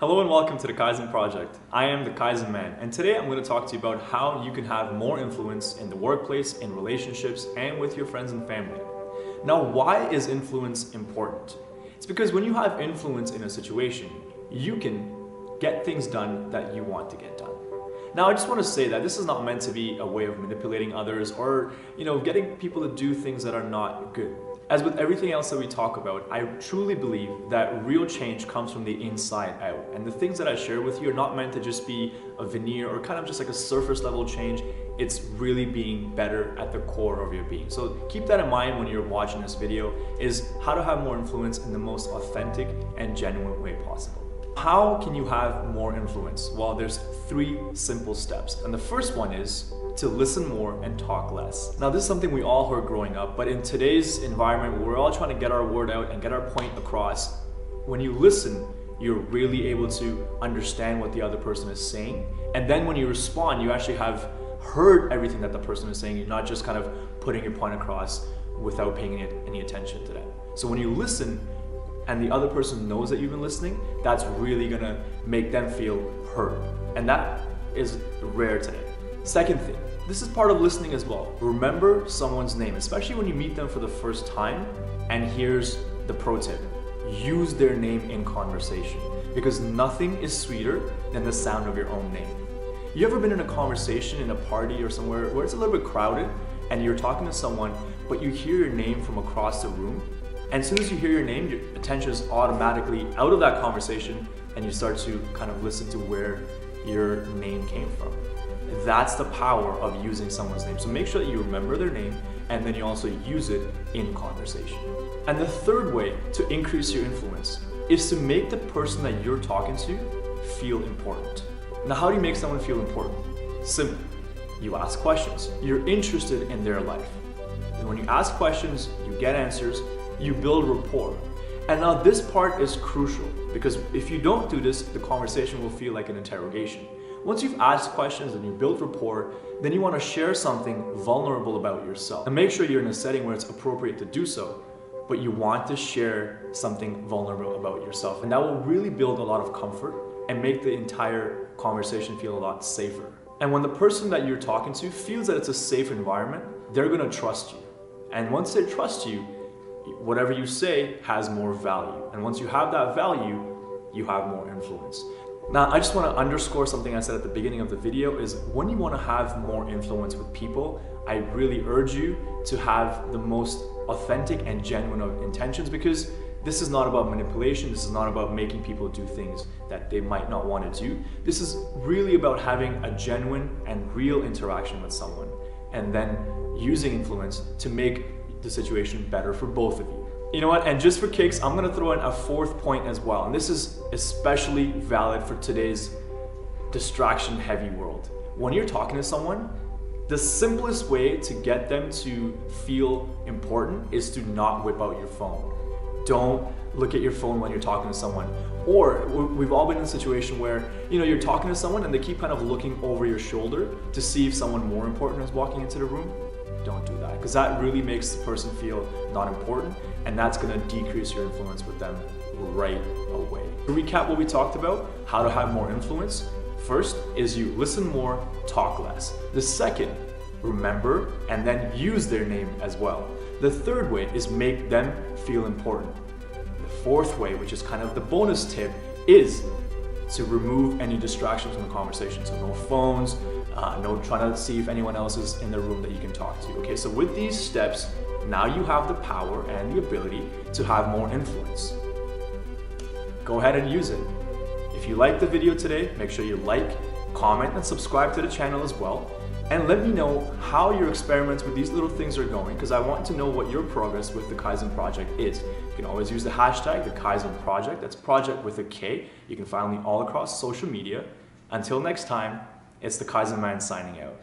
Hello and welcome to the Kaizen Project. I am the Kaizen Man, and today I'm going to talk to you about how you can have more influence in the workplace, in relationships, and with your friends and family. Now, why is influence important? It's because when you have influence in a situation, you can get things done that you want to get done. Now, I just want to say that this is not meant to be a way of manipulating others or, getting people to do things that are not good. As with everything else that we talk about, I truly believe that real change comes from the inside out. And the things that I share with you are not meant to just be a veneer or kind of just like a surface level change. It's really being better at the core of your being. So keep that in mind when you're watching this video, is how to have more influence in the most authentic and genuine way possible. How can you have more influence? Well, there's 3 simple steps. And the first one is to listen more and talk less. Now, this is something we all heard growing up, but in today's environment where we're all trying to get our word out and get our point across, when you listen, you're really able to understand what the other person is saying. And then when you respond, you actually have heard everything that the person is saying. You're not just kind of putting your point across without paying any attention to that. So when you listen, and the other person knows that you've been listening, that's really gonna make them feel heard. And that is rare today. Second thing, this is part of listening as well. Remember someone's name, especially when you meet them for the first time. And here's the pro tip: use their name in conversation, because nothing is sweeter than the sound of your own name. You ever been in a conversation in a party or somewhere where it's a little bit crowded and you're talking to someone, but you hear your name from across the room? And as soon as you hear your name, your attention is automatically out of that conversation and you start to kind of listen to where your name came from. That's the power of using someone's name. So make sure that you remember their name and then you also use it in conversation. And the third way to increase your influence is to make the person that you're talking to feel important. Now, how do you make someone feel important? Simple. You ask questions. You're interested in their life. And when you ask questions, you get answers, you build rapport. And now this part is crucial, because if you don't do this, the conversation will feel like an interrogation. Once you've asked questions and you build rapport, then you want to share something vulnerable about yourself. And make sure you're in a setting where it's appropriate to do so, but you want to share something vulnerable about yourself. And that will really build a lot of comfort and make the entire conversation feel a lot safer. And when the person that you're talking to feels that it's a safe environment, they're going to trust you. And once they trust you, whatever you say has more value. And once you have that value, you have more influence. Now, I just want to underscore something I said at the beginning of the video, is when you want to have more influence with people, I really urge you to have the most authentic and genuine of intentions, because this is not about manipulation. This is not about making people do things that they might not want to do. This is really about having a genuine and real interaction with someone, and then using influence to make the situation better for both of you. You know what? And just for kicks, I'm gonna throw in a 4th point as well. And this is especially valid for today's distraction-heavy world. When you're talking to someone, the simplest way to get them to feel important is to not whip out your phone. Don't look at your phone when you're talking to someone. Or we've all been in a situation where, you're talking to someone and they keep kind of looking over your shoulder to see if someone more important is walking into the room. Don't do that, because that really makes the person feel not important, and that's going to decrease your influence with them right away. To recap what we talked about, how to have more influence. First is you listen more, talk less. The second, remember and then use their name as well. The third way is make them feel important. The fourth way, which is kind of the bonus tip, is to remove any distractions from the conversation. So no phones, no trying to see if anyone else is in the room that you can talk to. Okay, so with these steps, now you have the power and the ability to have more influence. Go ahead and use it. If you liked the video today, make sure you like, comment, and subscribe to the channel as well. And let me know how your experiments with these little things are going, because I want to know what your progress with the Kaizen Project is. You can always use the hashtag, the Kaizen Project. That's project with a K. You can find me all across social media. Until next time, it's the Kaizen Man signing out.